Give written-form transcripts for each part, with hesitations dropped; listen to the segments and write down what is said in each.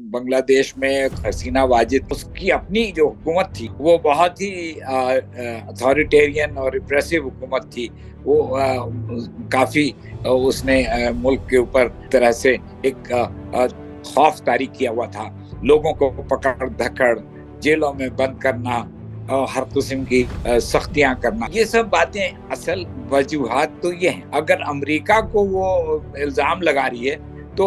बांग्लादेश में हसीना वाजिद, उसकी अपनी जो हुकूमत थी वो बहुत ही अथॉरिटेरियन और रिप्रेसिव हुकूमत थी। वो काफी उसने मुल्क के ऊपर तरह से एक खौफ तारी किया हुआ था। लोगों को पकड़ धकड़ जेलों में बंद करना और हर किस्म की सख्तियां करना, ये सब बातें असल वजूहात तो ये हैं। अगर अमेरिका को वो इल्जाम लगा रही है तो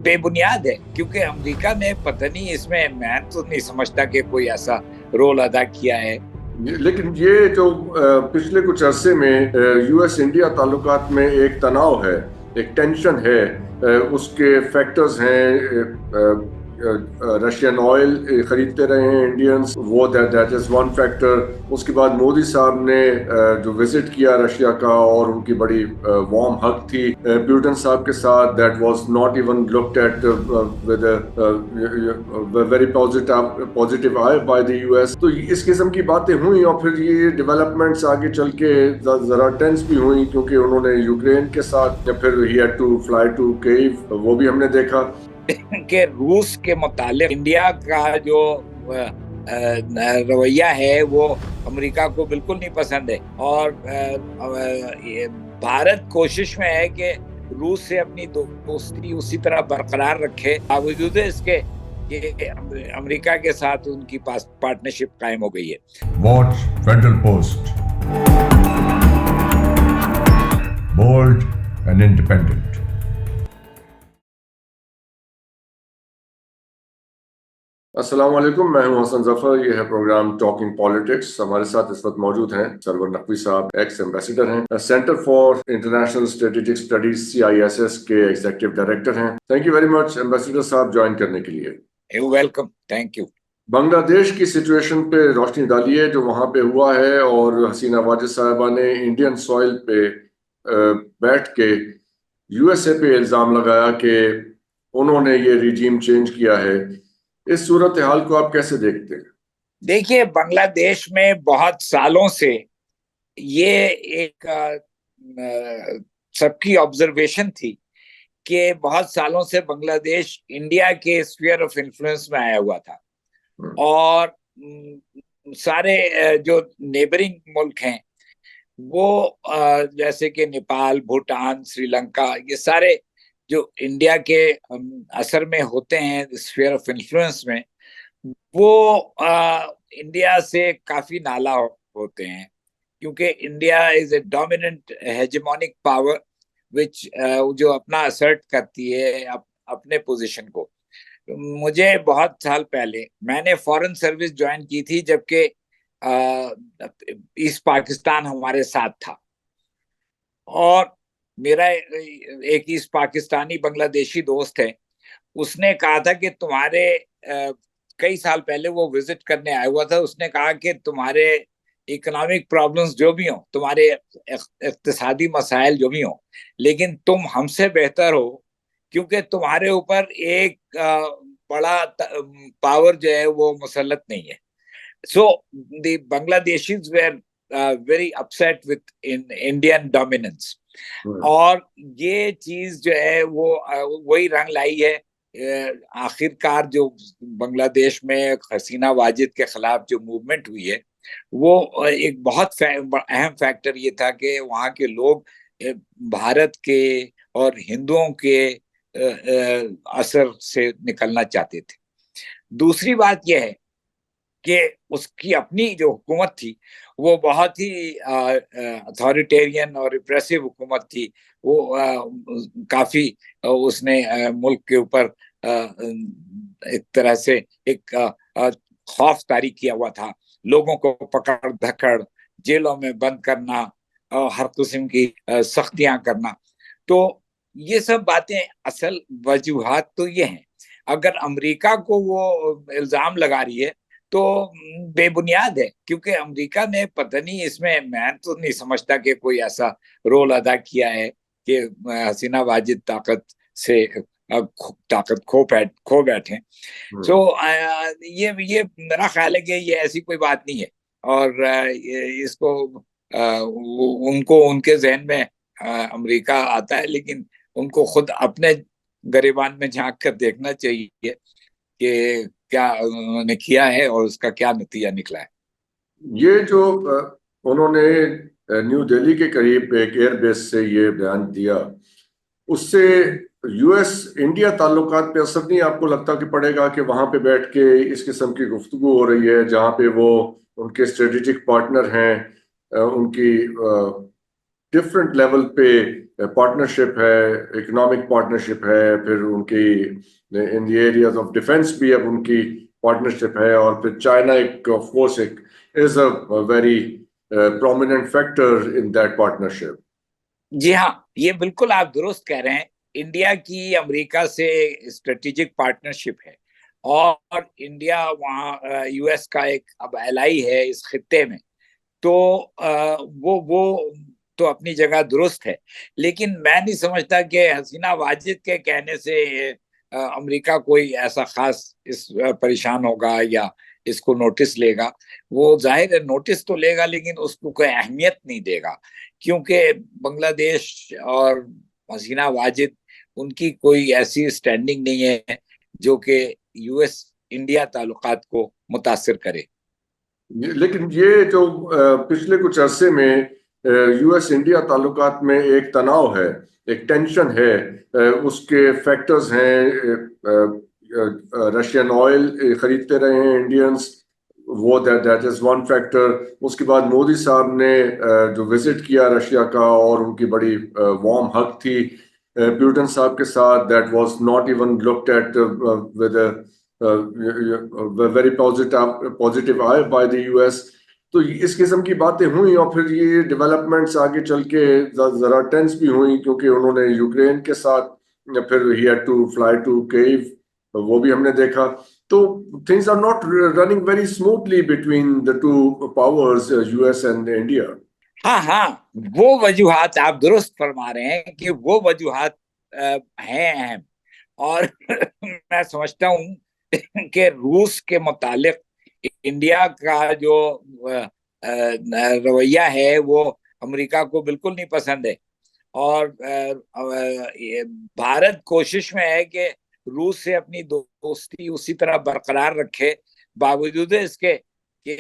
बेबुनियाद है, क्योंकि अमेरिका ने पता नहीं, इसमें मैं तो नहीं समझता कि कोई ऐसा रोल अदा किया है। लेकिन ये जो पिछले कुछ अरसे में यूएस इंडिया ताल्लुकात में एक तनाव है, एक टेंशन है, उसके फैक्टर्स हैं। रशियन ऑयल खरीदते रहे हैं इंडियंस, वो दैट इज वन फैक्टर। उसके बाद मोदी साहब ने जो विजिट किया रशिया का, और उनकी बड़ी वार्म हग थी प्यूटन साहब के साथ, that was not even looked at with very positive I by the US. तो इस किस्म की बातें हुई, और फिर ये डेवलपमेंट्स आगे चल के जरा टेंस भी हुई, क्योंकि उन्होंने यूक्रेन के साथ, या फिर he had to fly to Kyiv, वो भी हमने देखा कि रूस के मुतालिक इंडिया का जो रवैया है वो अमेरिका को बिल्कुल नहीं पसंद है। और भारत कोशिश में है कि रूस से अपनी दोस्ती उसी तरह बरकरार रखे, बावजूद इसके कि अमेरिका के साथ उनकी पार्टनरशिप कायम हो गई है। Watch Federal Post, bold and independent. अस्सलाम वालेकुम, मैं हूं हसन जफर। यह है प्रोग्राम टॉकिंग पॉलिटिक्स। हमारे साथ इस वक्त मौजूद हैं सरवर नकवी साहब, एक्स एम्बेसडर हैं, centre for international strategic studies CISS के एग्जीक्यूटिव डायरेक्टर हैं। Thank you very much ambassador साहब ज्वाइन करने के लिए। You welcome, thank you. Bangladesh की सिचुएशन पे रोशनी डालिए, जो वहां पे हुआ है, और हसीना वाजिद साहिबा ने इंडियन सॉइल पे बैठ के USA पे इल्जाम लगाया कि उन्होंने ये रिजीम चेंज किया है। इस सूरत हाल को आप कैसे देखते हैं? देखिए, बांग्लादेश में बहुत सालों से ये एक सबकी ऑब्जर्वेशन थी कि बहुत सालों से बांग्लादेश इंडिया के स्फीयर ऑफ इन्फ्लुएंस में आया हुआ था। और सारे जो नेबरिंग मुल्क हैं वो जैसे कि नेपाल, भूटान, श्रीलंका, ये सारे जो इंडिया के असर में होते हैं, स्फीयर ऑफ इन्फ्लुएंस में, वो इंडिया से काफी नाला होते हैं, क्योंकि India is a dominant hegemonic power which जो अपना असर्ट करती है अपने पोजीशन को। मुझे बहुत साल पहले मैंने फॉरेन सर्विस ज्वाइन की थी, जबकि ईस्ट पाकिस्तान हमारे साथ था। और मेरा एक ईस्ट पाकिस्तानी बांग्लादेशी दोस्त है, उसने कहा था कि तुम्हारे कई साल पहले वो विजिट करने आया हुआ था, उसने कहा कि तुम्हारे इकोनॉमिक प्रॉब्लम्स जो भी हो, तुम्हारे इक्तिसादी मसाइल जो भी हो, लेकिन तुम हमसे बेहतर हो, क्योंकि तुम्हारे ऊपर एक बड़ा पावर जो है वो मुसल्लत नहीं है। So the Bangladeshis were very upset with Indian dominance. और ये चीज जो है वो वही रंग लाई है। आखिरकार जो बांग्लादेश में हसीना वाजिद के खिलाफ जो मूवमेंट हुई है, वो एक बहुत अहम फैक्टर ये था कि वहाँ के लोग भारत के और हिंदुओं के असर से निकलना चाहते थे। दूसरी बात यह है कि उसकी अपनी जो हुकूमत थी वो बहुत ही अथॉरिटेरियन और रिप्रेसिव हुकूमत थी। वो काफी उसने मुल्क के ऊपर एक तरह से एक खौफ तारी किया हुआ था। लोगों को पकड़ धकड़ जेलों में बंद करना और हर किस्म की सख्तियां करना। तो ये सब बातें असल वजूहात तो ये हैं। अगर अमेरिका को वो इल्जाम लगा रही है तो बेबुनियाद है, क्योंकि अमेरिका ने पता नहीं, इसमें मैं तो नहीं समझता कि कोई ऐसा रोल अदा किया है कि हसीना वाजिद ताकत से ताकत खो बैठे। सो ये मेरा ख्याल है कि ये ऐसी कोई बात नहीं है। और इसको उनको उनके जहन में अमेरिका आता है, लेकिन उनको खुद अपने गरिबान में झांक कर देखना चाहिए कि क्या उन्होंने किया है और उसका क्या नतीजा निकला है। ये जो उन्होंने न्यू दिल्ली के करीब एक एयरबेस से ये बयान दिया, उससे यूएस इंडिया ताल्लुकात पे असर नहीं आपको लगता कि पड़ेगा कि वहां पे बैठ के इस किस्म की गुफ्तगू हो रही है जहां पे वो उनके स्ट्रेटेजिक पार्टनर हैं, उनकी डिफरेंट लेवल पे पार्टनरशिप है, इकोनॉमिक पार्टनरशिप है, फिर उनकी in the areas of defence भी अब उनकी पार्टनरशिप है, और फिर चाइना एक ऑफ कोर्स एक is a very prominent factor in that partnership. जी हाँ, ये बिल्कुल आप दुरुस्त कह रहे हैं। इंडिया की अमेरिका से स्ट्रेटेजिक पार्टनरशिप है और इंडिया वहाँ यूएस का एक अब एलाई है इस खित्ते में। तो वो तो अपनी जगह दुरुस्त है, लेकिन मैं नहीं समझता कि हसीना वाजिद के कहने से अमेरिका कोई ऐसा खास इस परेशान होगा या इसको नोटिस लेगा। वो जाहिर है नोटिस तो लेगा, लेकिन उसको कोई अहमियत नहीं देगा, क्योंकि बांग्लादेश और हसीना वाजिद उनकी कोई ऐसी स्टैंडिंग नहीं है जो कि यूएस इंडिया ताल्लुकात को मुतासिर करे। लेकिन ये जो पिछले कुछ अरसे में यूएस इंडिया ताल्लुकात में एक तनाव है, एक टेंशन है, उसके फैक्टर्स हैं। रशियन ऑयल खरीदते रहे हैं इंडियंस, वो दैट इज वन फैक्टर। उसके बाद मोदी साहब ने जो विजिट किया रशिया का, और उनकी बड़ी वार्म हग थी प्यूटन साहब के साथ, that was not even looked at with very positive I by the US. तो इस किस्म की बातें हुई, और फिर ये डेवलपमेंट्स आगे चल के जरा टेंस भी हुई, क्योंकि उन्होंने यूक्रेन के साथ फिर he had to fly to Kyiv, वो भी हमने देखा। तो things are not running very smoothly between the two powers, US and India. हाँ हाँ, वो वजूहात आप दुरुस्त फरमा रहे हैं कि वो वजूहात हैं अहम। और मैं समझता हूँ कि रूस के मुतालिक इंडिया का जो रवैया है वो अमेरिका को बिल्कुल नहीं पसंद है। और भारत कोशिश में है कि रूस से अपनी दोस्ती उसी तरह बरकरार रखे, बावजूद इसके कि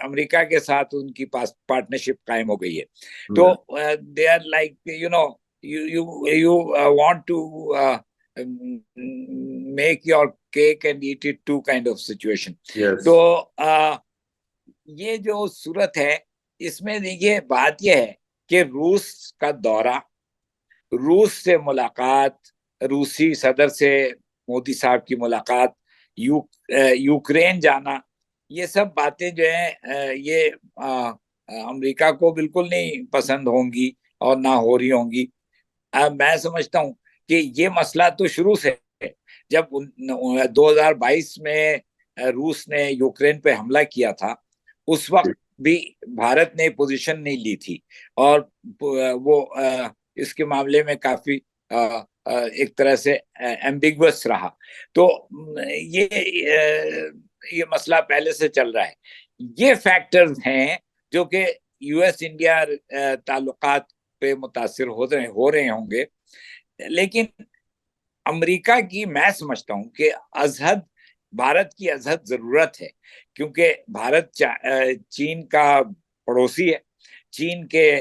अमेरिका के साथ उनकी पार्टनरशिप कायम हो गई है। तो they are like you you you want to make your cake and eat it too kind of situation. तो ये जो सूरत है, इसमें देखिए बात यह है कि रूस का दौरा, रूस से मुलाकात, रूसी सदर से मोदी साहब की मुलाकात, यूक्रेन जाना, ये सब बातें जो है ये अमेरिका को बिल्कुल नहीं पसंद होंगी और ना हो रही होंगी। मैं समझता हूँ कि ये मसला तो शुरू से है। जब 2022 में रूस ने यूक्रेन पे हमला किया था, उस वक्त भी भारत ने पोजीशन नहीं ली थी, और वो इसके मामले में काफी एक तरह से एम्बिगुअस रहा। तो ये मसला पहले से चल रहा है। ये फैक्टर्स हैं जो कि यूएस इंडिया ताल्लुकात पे मुतासिर हो रहे होंगे, लेकिन अमेरिका की मैं समझता हूं कि अजहद, भारत की अजहद जरूरत है, क्योंकि भारत चीन का पड़ोसी है, चीन के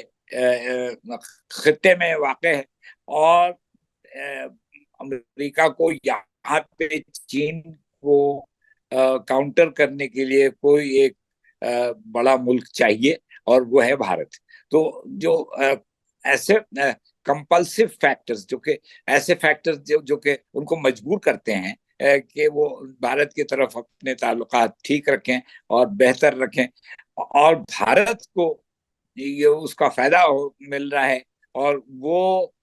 खित्ते में वाक़ है, और अमेरिका को यहाँ पे चीन को काउंटर करने के लिए कोई एक बड़ा मुल्क चाहिए, और वो है भारत। तो जो ऐसे कंपल्सिव फैक्टर्स, जो कि ऐसे फैक्टर्स जो कि उनको मजबूर करते हैं कि वो भारत की तरफ अपने ताल्लुकात ठीक रखें और बेहतर रखें, और भारत को ये उसका फायदा मिल रहा है, और वो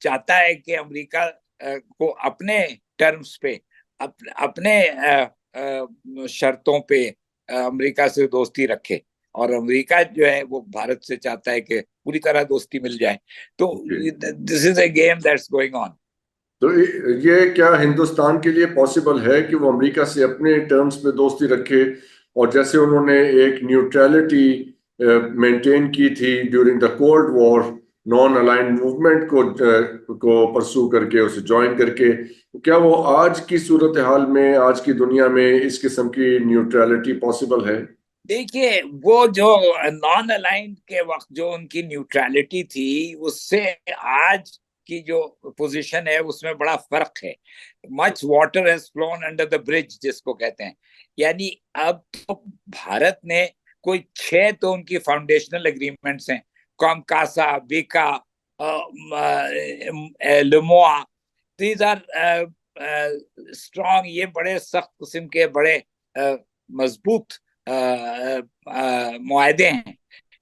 चाहता है कि अमेरिका को अपने टर्म्स पे, अपने शर्तों पे अमेरिका से दोस्ती रखे, और अमेरिका जो है वो भारत से चाहता है कि पूरी तरह दोस्ती मिल जाए। तो this is a game that's going on. तो ये क्या हिंदुस्तान के लिए पॉसिबल है कि वो अमेरिका से अपने टर्म्स पे दोस्ती रखे, और जैसे उन्होंने एक न्यूट्रलिटी मेंटेन की थी during the cold war, non aligned movement को परसू करके, उसे ज्वाइन करके, क्या वो आज की सूरत हाल में, आज की दुनिया में इस किस्म की न्यूट्रलिटी पॉसिबल है? देखिए, वो जो नॉन अलाइंड के वक्त जो उनकी न्यूट्रलिटी थी, उससे आज की जो पोजीशन है उसमें बड़ा फर्क है। Much water has phloem under the bridge, जिसको कहते हैं। यानी अब तो भारत ने कोई 6 तो उनकी फाउंडेशनल एग्रीमेंट्स हैं, COMCASA, BECA, LEMOA. These are strong, ये बड़े सख्त किस्म के, बड़े मजबूत मुआहदे हैं,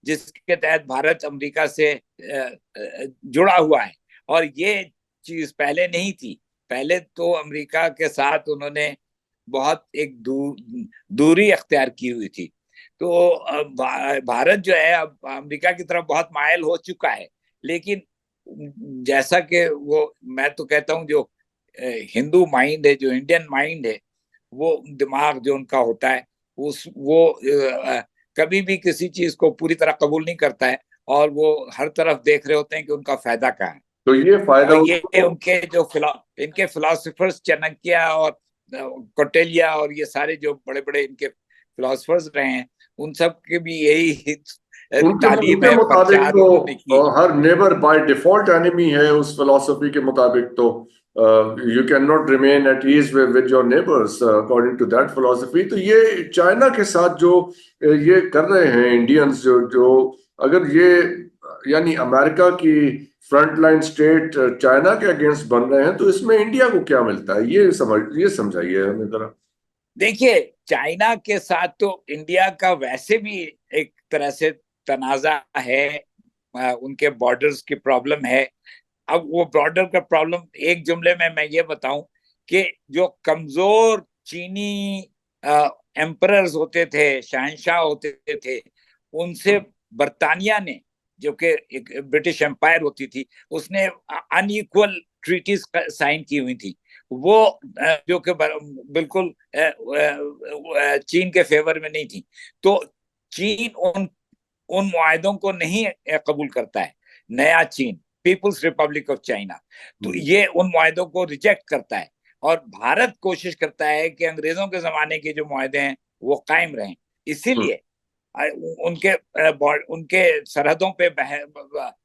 जिसके तहत भारत अमेरिका से जुड़ा हुआ है। और ये चीज पहले नहीं थी। पहले तो अमेरिका के साथ उन्होंने बहुत एक दूरी अख्तियार की हुई थी। तो भारत जो है अब अमेरिका की तरफ बहुत मायल हो चुका है। लेकिन जैसा कि वो, मैं तो कहता हूँ, जो हिंदू माइंड है, जो इंडियन माइंड है, वो दिमाग जो उनका होता है, वो कभी भी किसी चीज को पूरी तरह कबूल नहीं करता है, और वो हर तरफ देख रहे होते हैं कि उनका फायदा क्या है। तो ये फायदा और ये उनके जो इनके फिलोसफर्स, चाणक्य और कौटिल्य और ये सारे जो बड़े बड़े इनके फिलोसफर्स रहे हैं, उन सब के भी यही तालीम उनके है, मुताबिक प्रचार उन्होंने तो की। हर नेबर बाय डिफॉल्ट एनिमी है। उस फिलॉसफी के मुताबिक तो you can not remain at ease with your neighbours according to that philosophy. तो ये चाइना के साथ जो ये कर रहे हैं इंडियंस, जो जो अगर ये यानी अमेरिका की फ्रंट लाइन स्टेट चाइना के अगेंस्ट बन रहे हैं, तो इसमें इंडिया को क्या मिलता है? ये समझाइए हमें जरा। देखिए, चाइना के साथ तो इंडिया का वैसे भी एक तरह से तनाजा है, उनके बॉर्डर्स की प्रॉब्लम है। अब वो बॉर्डर का प्रॉब्लम एक जुमले में मैं ये बताऊं कि जो कमजोर चीनी एम्परर्स होते थे, शहंशाह होते थे, उनसे बर्तानिया ने, जो कि एक ब्रिटिश एम्पायर होती थी, उसने अनइक्वल ट्रीटीज साइन की हुई थी। वो जो कि बिल्कुल चीन के फेवर में नहीं थी। तो चीन उन उन मुआहदों को नहीं कबूल करता है। नया चीन, पीपुल्स रिपब्लिक ऑफ चाइना, तो ये उन मुआहदों को रिजेक्ट करता है। और भारत कोशिश करता है कि अंग्रेजों के जमाने के जो मुआहदे हैं वो कायम रहें। इसीलिए उनके उनके सरहदों पे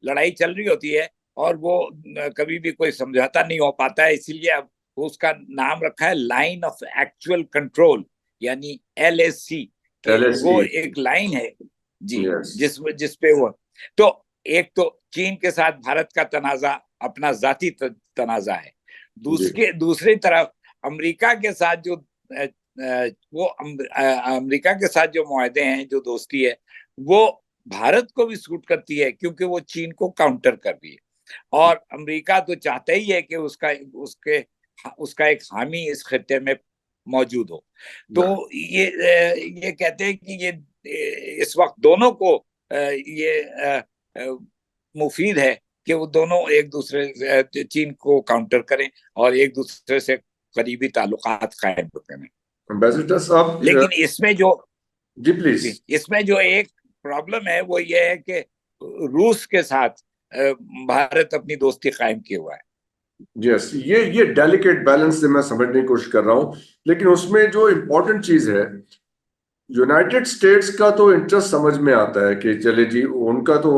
लड़ाई चल रही होती है, और वो कभी भी कोई समझौता नहीं हो पाता है। इसीलिए अब उसका नाम रखा है लाइन ऑफ एक्चुअल कंट्रोल, यानी LAC। कि वो LSE। एक लाइन है जी, यस। जिस पे वो, तो एक तो चीन के साथ भारत का तनाजा अपना जाती तनाजा है। दूसरी तरफ अमेरिका के साथ जो वो अमेरिका के साथ जो मुआहदे हैं, जो दोस्ती है, वो भारत को भी सूट करती है, क्योंकि वो चीन को काउंटर कर रही है। और अमेरिका तो चाहता ही है कि उसका एक हामी इस खित्ते में मौजूद हो। तो ये कहते हैं कि ये इस वक्त दोनों को ये मुफीद है कि वो दोनों एक दूसरे चीन को काउंटर करें और एक दूसरे से करीबी ताल्लुकात कायम करें। एम्बेसडर साहब। लेकिन जी प्लीज। इसमें जो एक प्रॉब्लम है वो ये है कि रूस के साथ भारत अपनी दोस्ती कायम किए हुआ है। यस, ये डेलिकेट बैलेंस से मैं समझने की कोशिश कर रहा हूं। लेकिन उसमें जो इम्पोर्टेंट चीज है, यूनाइटेड स्टेट्स का तो इंटरेस्ट समझ में आता है कि चले जी, उनका तो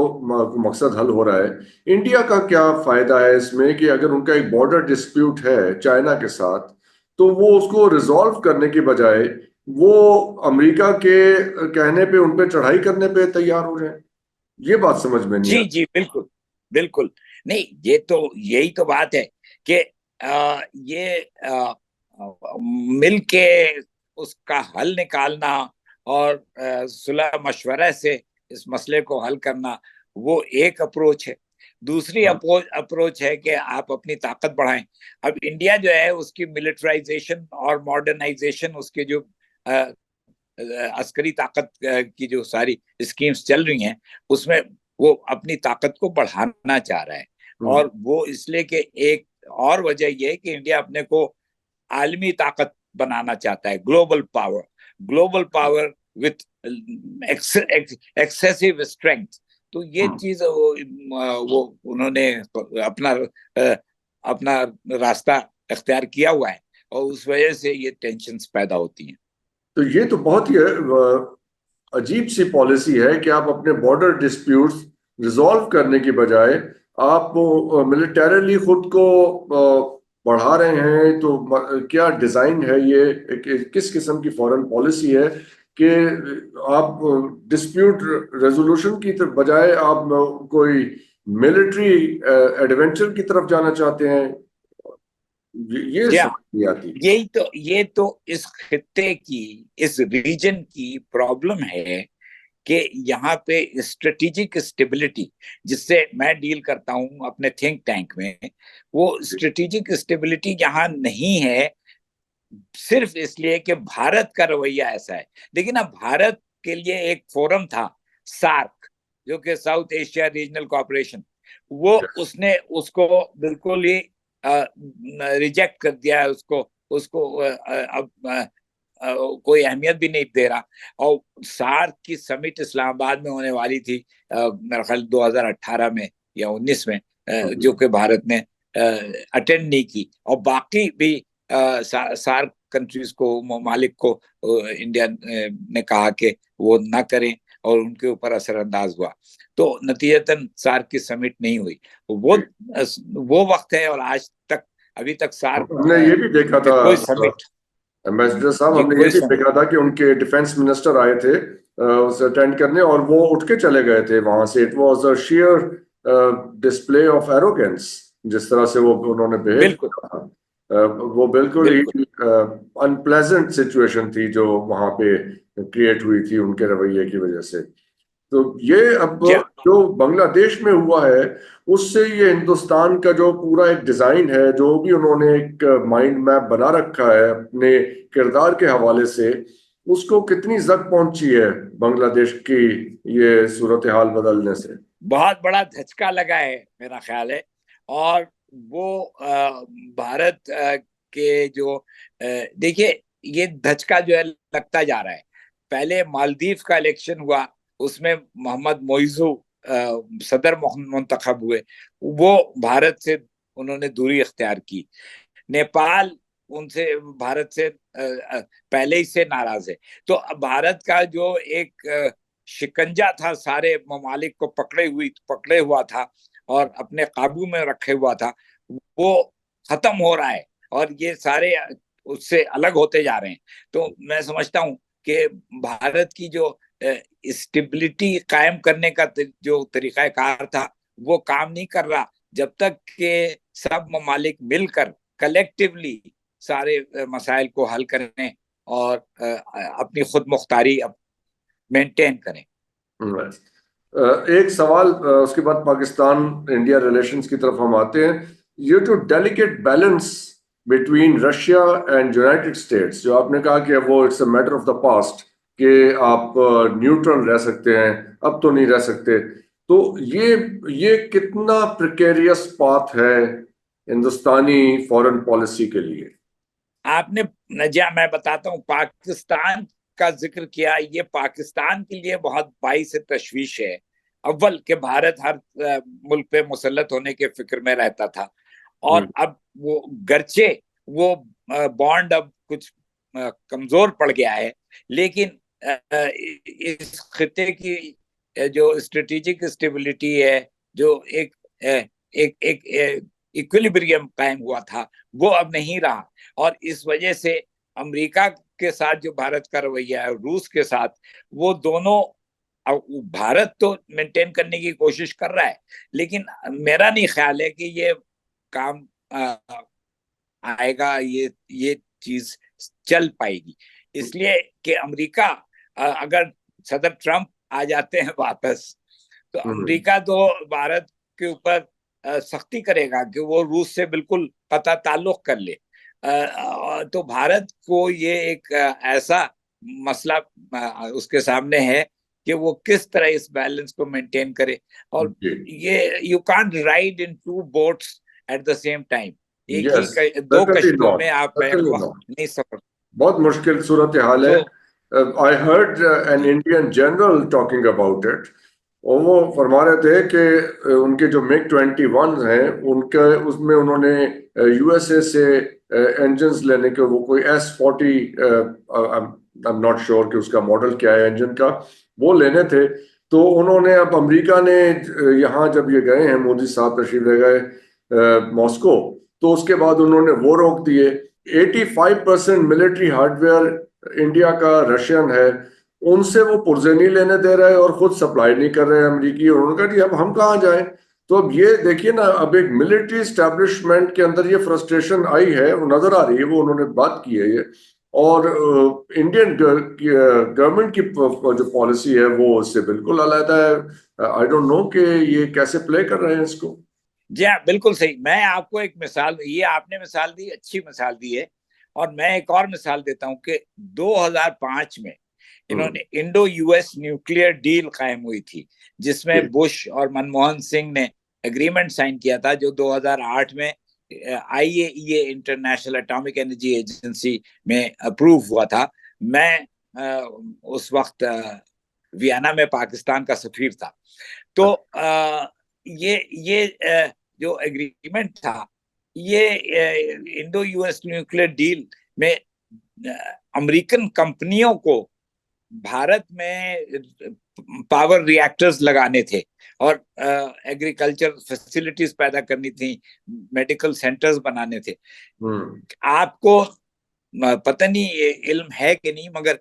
मकसद हल हो रहा है। इंडिया का क्या फायदा है इसमें कि अगर उनका एक बॉर्डर डिस्प्यूट है चाइना के साथ, तो वो उसको रिजॉल्व करने की बजाय वो अमेरिका के कहने पे उन पे चढ़ाई करने पे तैयार हो जाए? ये बात समझ में नहीं जी जी, बिल्कुल बिल्कुल। नहीं, यही तो बात है कि ये मिल के उसका हल निकालना और सुलह मशवरा से इस मसले को हल करना, वो एक अप्रोच है। दूसरी आता। अप्रोच है कि आप अपनी ताकत बढ़ाएं। अब इंडिया जो है, उसकी मिलिटराइजेशन और मॉडर्नाइजेशन, उसके जो अस्करी ताकत की जो सारी स्कीम्स चल रही हैं, उसमें वो अपनी ताकत को बढ़ाना चाह रहा है। और वो इसलिए कि एक और वजह यह है कि इंडिया अपने को आलमी ताकत बनाना चाहता है, global power with excessive strength. तो ये चीज वो उन्होंने अपना रास्ता अख्तियार किया हुआ है और उस वजह से ये टेंशन्स पैदा होती हैं। तो ये तो बहुत ही अजीब सी पॉलिसी है कि आप अपने बॉर्डर डिस्प्यूट्स रिजॉल्व करने की बजाय आप मिलिटरीली खुद को बढ़ा रहे हैं। तो क्या डिजाइन है ये, किस किस्म की फॉरेन पॉलिसी है कि आप डिस्प्यूट रेजोल्यूशन की बजाय आप कोई मिलिट्री एडवेंचर की तरफ जाना चाहते हैं? ये समझ नहीं आती। ये तो इस खित्ते की, इस रीजन की प्रॉब्लम है कि यहाँ पे स्ट्रेटेजिक स्टेबिलिटी जिससे मैं डील करता हूँ अपने थिंक टैंक में, वो स्ट्रेटेजिक स्टेबिलिटी यहाँ नहीं है, सिर्फ इसलिए कि भारत का रवैया ऐसा है। लेकिन अब भारत के लिए एक फोरम था सार्क, जो कि साउथ एशिया रीजनल कोऑपरेशन, वो उसने उसको बिल्कुल ही रिजेक्ट कर दिया है, उसको अब कोई अहमियत भी नहीं दे रहा। और सार्क की समिट इस्लामाबाद में होने वाली थी मेरा ख्याल 2018 में या 19 में, जो कि भारत ने अटेंड नहीं की। और बाकी भी सार्क कंट्रीज को, ममालिक को इंडिया ने कहा कि वो ना करें और उनके ऊपर असरअंदाज हुआ। तो नतीजतन सार्क की समिट नहीं हुई। वो वक्त है और आज तक, अभी तक सार्क हमने ये भी देखा था कोई समिट, एम्बेसडर साहब, हमने ये भी देखा था कि उनके डिफेंस मिनिस्टर आए थे उसे अटेंड करने और वो उठ के चले गए थे वहां से। It was a share display of arrogance जिस तरह से वो उन्होंने बिहेव किया था। वो बिल्कुल ही अनप्लेजेंट सिचुएशन थी जो वहां पे क्रिएट हुई थी उनके रवैये की वजह से। तो ये अब जो बांग्लादेश में हुआ है उससे ये हिंदुस्तान का जो पूरा एक डिजाइन है, जो भी उन्होंने एक माइंड मैप बना रखा है अपने किरदार के हवाले से, उसको कितनी जग पहुंची है बांग्लादेश की ये सूरत हाल बदलने से? बहुत बड़ा धचका लगा है मेरा ख्याल है। और वो भारत के जो देखिए, ये धचका जो है लगता जा रहा है। पहले मालदीव का इलेक्शन हुआ, उसमें मोहम्मद मोइजू सदर मुंतखब हुए, वो भारत से उन्होंने दूरी अख्तियार की। नेपाल उनसे, भारत से पहले ही से नाराज है। तो भारत का जो एक शिकंजा था, सारे ममालिक को पकड़े हुआ था और अपने काबू में रखे हुआ था, वो खत्म हो रहा है और ये सारे उससे अलग होते जा रहे हैं। तो मैं समझता हूं कि भारत की जो स्टेबिलिटी कायम करने का जो तरीकाकार था वो काम नहीं कर रहा, जब तक के सब ममालिक मिलकर कलेक्टिवली सारे मसाइल को हल करें और अपनी खुद मुख्तारी मेंटेन करें। एक सवाल, उसके बाद पाकिस्तान इंडिया रिलेशंस की तरफ हम आते हैं। ये जो delicate balance between Russia and United states, जो आपने कहा कि वो it's a matter of the past कि आप न्यूट्रल रह सकते हैं, अब तो नहीं रह सकते, तो ये कितना प्रिकेरियस पाथ है हिंदुस्तानी फॉरेन पॉलिसी के लिए? आपने नजिया, मैं बताता हूँ, पाकिस्तान का जिक्र किया, ये पाकिस्तान के लिए बहुत बाइस तशवीश है। अव्वल के भारत हर मुल्क पे मुसल्लत होने के फिक्र में रहता था, और अब वो गर्चे वो बॉन्ड अब कुछ कमजोर पड़ गया है, लेकिन इस खिते की जो स्ट्रेटेजिक स्टेबिलिटी है, जो एक इक्विलिब्रियम कायम हुआ था, वो अब नहीं रहा। और इस वजह से अमेरिका के साथ जो भारत का रवैया है, रूस के साथ, वो दोनों, भारत तो मेंटेन करने की कोशिश कर रहा है, लेकिन मेरा नहीं ख्याल है कि ये काम आएगा, ये चीज चल पाएगी। इसलिए कि अमेरिका, अगर सदर ट्रंप आ जाते हैं वापस, तो अमेरिका तो भारत के ऊपर सख्ती करेगा कि वो रूस से बिल्कुल कतई ताल्लुक कर ले। तो भारत को ये एक ऐसा मसला उसके सामने है कि वो किस तरह इस बैलेंस को मेंटेन करे। और ये you can't ride in two boats at the same time, एक ही दो कश्तियों में आप नहीं सफर। बहुत मुश्किल सूरत हाल है। I heard an Indian general talking about it और वो फरमा रहे थे कि उनके जो MiG-21 हैं उनके उसमें उन्होंने यूएसए से इंजन्स लेने के, वो कोई S40, I am not sure कि उसका मॉडल क्या है इंजन का, वो लेने थे। तो उन्होंने, अब अमेरिका ने यहाँ जब ये गए हैं, मोदी साहब तशरीफ ले गए मॉस्को, तो उसके बाद उन्होंने वो रोक दिए। 85% मिलिट्री हार्डवेयर इंडिया का रशियन है, उनसे वो पुर्जे नहीं लेने दे रहे और खुद सप्लाई नहीं कर रहे हैं अमेरिकी। और उन्होंने कहा कि अब हम कहाँ जाएं। तो अब ये देखिए ना, अब एक मिलिट्री एस्टेब्लिशमेंट के अंदर ये फ्रस्ट्रेशन आई है, वो नजर आ रही है, वो उन्होंने बात की है ये। और इंडियन गवर्नमेंट की जो पॉलिसी है वो उससे बिल्कुल अलग है। आई डोंट नो कि ये कैसे प्ले कर रहे हैं इसको। जी हाँ, बिल्कुल सही। मैं आपको एक मिसाल, ये आपने मिसाल दी, अच्छी मिसाल दी है, और मैं एक और मिसाल देता हूँ कि 2005 में इन्होंने इंडो यूएस न्यूक्लियर डील कायम हुई थी, जिसमें बुश और मनमोहन सिंह ने एग्रीमेंट साइन किया था, जो 2008 में IAEA international atomic energy agency में अप्रूव हुआ था। मैं उस वक्त वियना में पाकिस्तान का सफीर था। तो ये जो एग्रीमेंट था, ये इंडो यूएस न्यूक्लियर डील में अमेरिकन कंपनियों को भारत में पावर रिएक्टर्स लगाने थे और एग्रीकल्चर फैसिलिटीज पैदा करनी थी, मेडिकल सेंटर्स बनाने थे। आपको पता नहीं इल्म है कि नहीं, मगर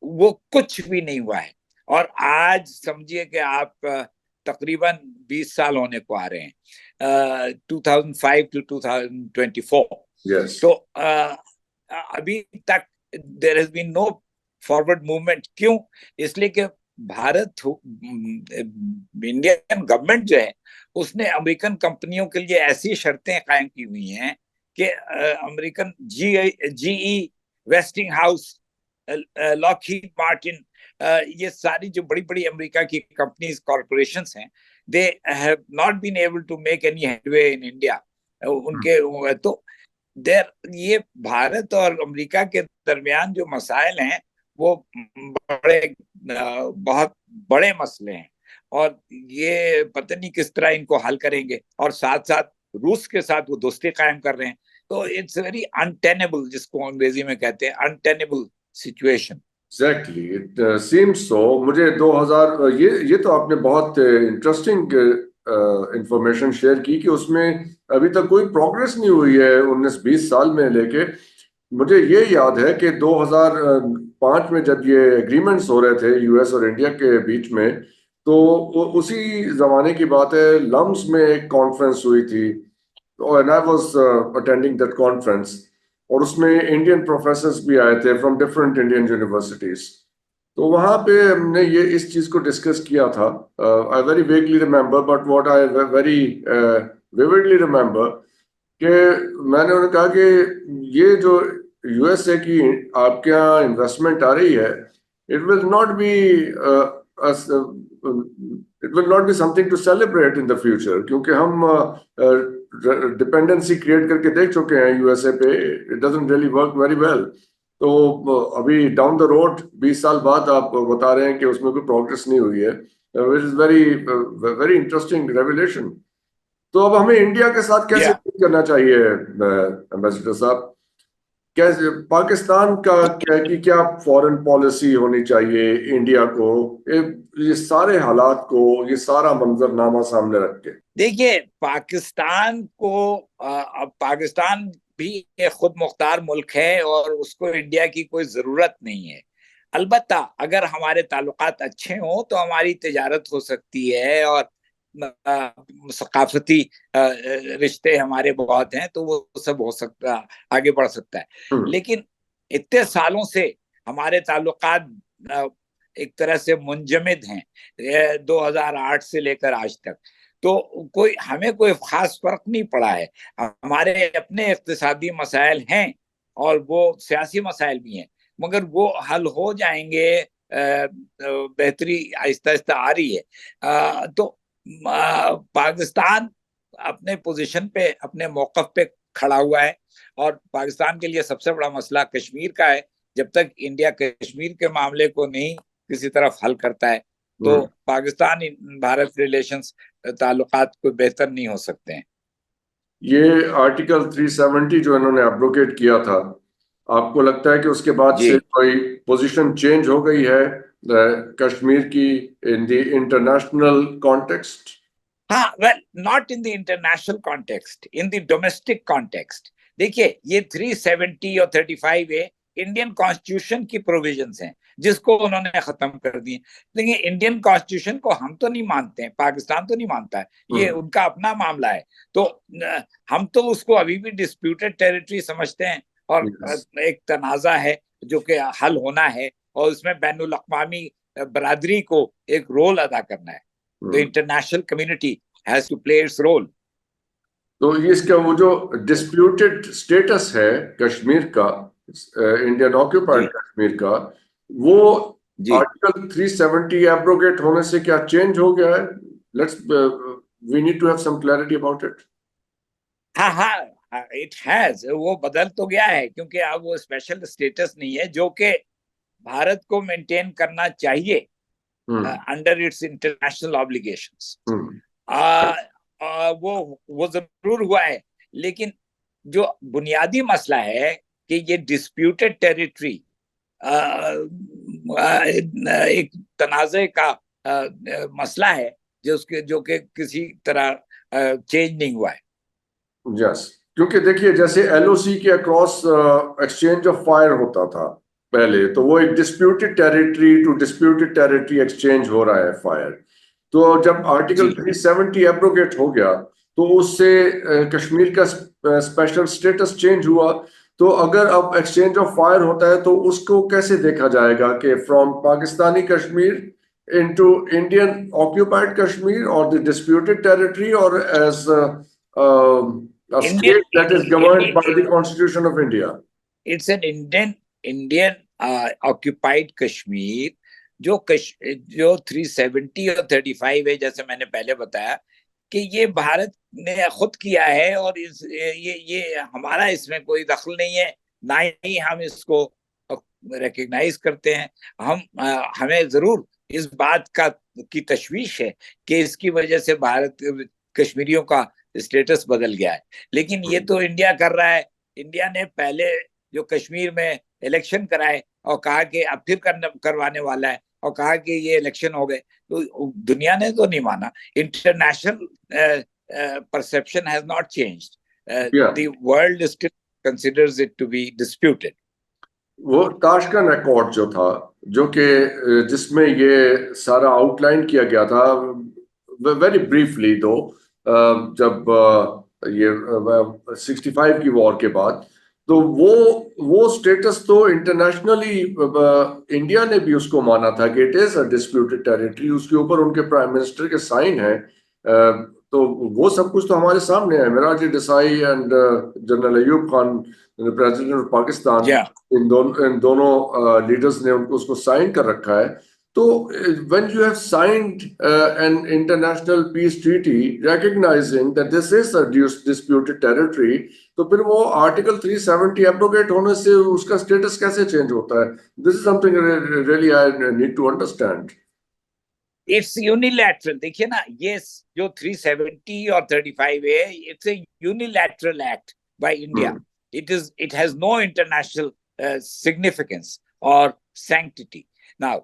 वो कुछ भी नहीं हुआ है। और आज समझिए कि आप तकरीबन 20 साल होने को आ रहे हैं, 2005 to 2024। yes. तो अभी तक there has been no forward movement. क्यों? इसलिए कि भारत, इंडियन गवर्नमेंट जो है, उसने अमेरिकन कंपनियों के लिए ऐसी शर्तें कायम की हुई हैं कि American GE, wasting house, Lockheed Martin, ये सारी जो बड़ी बड़ी अमेरिका की कंपनीज, कॉर्पोरेशंस हैं, they have not been able to make any headway in India. उनके तो देर ये भारत और अमेरिका के दरमियान जो मसाइल हैं वो बहुत बड़े मसले हैं, और ये पता नहीं किस तरह इनको हल करेंगे। और साथ साथ रूस के साथ वो दोस्ती कायम कर रहे हैं। तो इट्स वेरी अनटेनेबल, जिसको अंग्रेजी में कहते हैं untenable situation. Exactly, it seems so. मुझे 2000, ये तो आपने बहुत इंटरेस्टिंग इंफॉर्मेशन शेयर की कि उसमें अभी तक कोई प्रोग्रेस नहीं हुई है 19-20 साल में लेके। मुझे ये याद है कि 2005 में जब ये एग्रीमेंट्स हो रहे थे यूएस और इंडिया के बीच में, तो उसी जमाने की बात है, लम्स में एक कॉन्फ्रेंस हुई थी, and I was attending that conference, और उसमें इंडियन प्रोफेसर्स भी आए थे फ्रॉम डिफरेंट इंडियन यूनिवर्सिटीज। तो वहाँ पे हमने ये इस चीज को डिस्कस किया था। I very vaguely remember, but what I very vividly remember कि मैंने उन्हें कहा कि ये जो यूएसए की आपके यहाँ इन्वेस्टमेंट आ रही है, it will not be something to celebrate in the future, क्योंकि हम डिपेंडेंसी क्रिएट करके देख चुके हैं यूएसए पे। It doesn't really work very well. तो अभी डाउन द रोड 20 साल बाद आप बता रहे हैं कि उसमें कोई प्रोग्रेस नहीं हुई है, which is very very interesting revelation. तो अब हमें इंडिया के साथ कैसे करना चाहिए एम्बेसडर साहब? कैसे पाकिस्तान का क्या फॉरेन पॉलिसी होनी चाहिए इंडिया को, ये सारे हालात को, ये सारा मंजरनामा सामने रख के? देखिए, पाकिस्तान को, अब पाकिस्तान भी एक खुद मुख्तार मुल्क है और उसको इंडिया की कोई जरूरत नहीं है। अलबत्ता अगर हमारे ताल्लुकात अच्छे हों तो हमारी तिजारत हो सकती है, और सकाफती रिश्ते हमारे बहुत हैं, तो वो सब हो सकता, आगे बढ़ सकता है। लेकिन इतने सालों से हमारे ताल्लुकात एक तरह से मुंजमद हैं, 2008 से लेकर आज तक। तो हमें कोई खास फर्क नहीं पड़ा है। हमारे अपने इक्तिसादी मसाइल हैं और वो सियासी मसाइल भी हैं, मगर वो हल हो जाएंगे। बेहतरी आहिस्ता आहिस्ता आ रही है। तो पाकिस्तान अपने पोजीशन पे, अपने मौकफ पे खड़ा हुआ है, और पाकिस्तान के लिए सबसे बड़ा मसला कश्मीर का है। जब तक इंडिया कश्मीर के मामले को नहीं किसी तरफ हल करता है, तो पाकिस्तान भारत रिलेशंस ताल्लुकात कोई बेहतर नहीं हो सकते हैं। ये आर्टिकल 370 जो इन्होंने एब्रोगेट किया था, आपको लगता है कि उसके बाद जी से कोई पोजीशन चेंज हो गई है कश्मीर की इन द इंटरनेशनल कॉन्टेक्स्ट? हाँ, well not in the international context, in the domestic context. देखिए, ये 370 और 35A इंडियन कॉन्स्टिट्यूशन की प्रोविजंस हैं जिसको उन्होंने खत्म कर दिए। लेकिन इंडियन कॉन्स्टिट्यूशन को हम तो नहीं मानते हैं, पाकिस्तान तो नहीं मानता है, ये उनका अपना मामला है। तो हम तो उसको अभी भी डिस्प्यूटेड टेरिटरी समझते हैं और एक तनाजा है जो कि हल होना है, और उसमें बैनुल अक़वामी बरादरी को एक रोल अदा करना है। The international community has to play its role. तो इसका वो जो डिस्प्यूटेड स्टेटस है कश्मीर का, इंडियन ऑक्यूपाइड कश्मीर का, वो आर्टिकल 370 एब्रोगेट होने से क्या चेंज हो गया है? Let's we need to have some clarity about it. हाँ हाँ, इट हैज, वो बदल तो गया है, क्योंकि अब वो स्पेशल स्टेटस नहीं है जो कि भारत को मेंटेन करना चाहिए अंडर इट्स इंटरनेशनल ऑब्लिगेशंस। वो जरूर हुआ है, लेकिन जो बुनियादी मसला है कि ये डिस्प्यूटेड टेरिटरी एक तनाज़े का मसला है जो कि किसी तरह चेंज नहीं हुआ है। यस, क्योंकि देखिए जैसे एलओसी के अक्रॉस एक्सचेंज ऑफ फायर होता था पहले, तो वो एक disputed territory to disputed territory exchange हो रहा है फायर। तो जब आर्टिकल 370 एब्रोगेट हो गया तो उससे कश्मीर का स्पेशल स्टेटस चेंज हुआ। तो अगर अब एक्सचेंज ऑफ फायर होता है तो उसको कैसे देखा जाएगा कि from Pakistani Kashmir into Indian occupied Kashmir और द डिस्प्यूटेड टेरिटरी, और as a state that is governed by the Constitution of India? It's an Indian occupied Kashmir जो 370 और 35 है, जैसे मैंने पहले बताया कि ये भारत ने खुद किया है, और ये हमारा इसमें कोई दखल नहीं है, ना ही हम इसको रिकग्नाइज करते हैं। हमें जरूर इस बात की तशवीश है कि इसकी वजह से भारत कश्मीरियों का स्टेटस बदल गया है, लेकिन ये तो इंडिया कर रहा है। इंडिया ने पहले जो कश्मीर में इलेक्शन कराए और कहा कि अब फिर करवाने वाला है, और कहा कि ये इलेक्शन हो गए, तो दुनिया ने तो नहीं माना। International perception has not changed, the world still considers it to be disputed. वो ताशकंद अकॉर्ड जो था, जो कि जिसमें ये सारा आउटलाइन किया गया था, वेरी ब्रीफली दो, जब ये 65 की वॉर के बाद, तो वो स्टेटस तो इंटरनेशनली इंडिया ने भी उसको माना था कि it is a disputed territory. उसके ऊपर उनके प्राइम मिनिस्टर के साइन है। तो वो सब कुछ तो हमारे सामने है। Miraj Desai and general Ayub Khan, president of Pakistan, इन दोनों लीडर्स ने उसको साइन कर रखा है। तो when you have signed an international peace treaty recognizing that this is a disputed territory, तो फिर वो आर्टिकल 370 एब्रोगेट होने से उसका स्टेटस कैसे चेंज होता है? This is something really I need to understand. It's unilateral. देखिए ना, ये जो 370 और 35 है, it's a unilateral act by India. It has no international significance or sanctity. Now,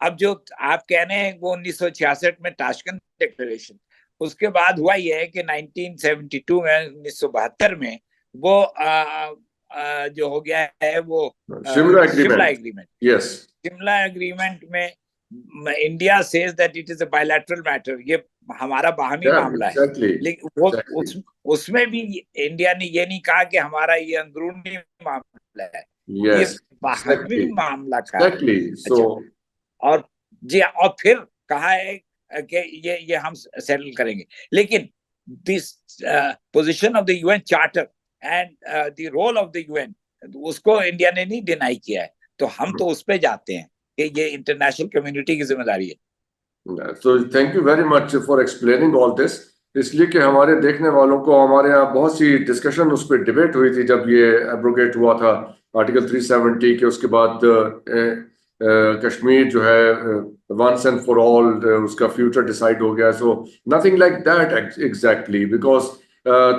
अब जो आप कह रहे हैं वो 1966 में ताशकंद डिक्लेरेशन, उसके बाद हुआ ये है कि 1972 में 1972 में वो जो हो गया है वो Shimla agreement. Yes, Shimla agreement में India says that it is a bilateral matter, ये हमारा बाहमी मामला है। लेकिन वो उसमें भी इंडिया ने ये नहीं कहा कि हमारा ये अंदरूनी मामला है, ये बाहमी मामला का है। और जी, और फिर कहा है कि ये हम सेटल करेंगे। लेकिन this position of the UN charter and the role of the UN, उसको इंडिया ने नहीं डिनाई किया है, तो हम तो उस पे जाते हैं कि ये इंटरनेशनल कम्युनिटी की जिम्मेदारी है। So thank you very much for explaining all this. इसलिए कि हमारे देखने वालों को, हमारे यहाँ बहुत सी डिस्कशन उस पर डिबेट हुई थी जब ये एब्रोगेट हुआ था आर्टिकल 370 के। उसके बाद कश्मीर जो है वंस एंड फॉर ऑल उसका फ्यूचर डिसाइड हो गया. So nothing like that exactly, because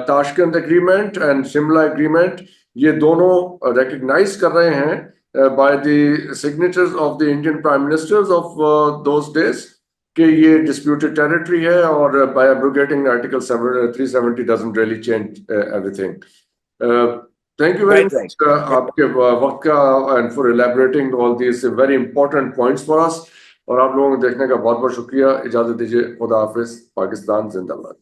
Tashkent agreement and Shimla agreement ये दोनों रिकग्नाइज कर रहे हैं by the signatures of the Indian prime ministers of those days कि ये डिस्प्यूटेड टेरिटरी है, और by abrogating article 370 doesn't really change everything. Thank you very much आपके वक्त का and for elaborating all these very important points for us. और आप लोगों को देखने का बहुत बहुत शुक्रिया. इजाजत दीजिए. खुदा हाफिज. पाकिस्तान जिंदाबाद.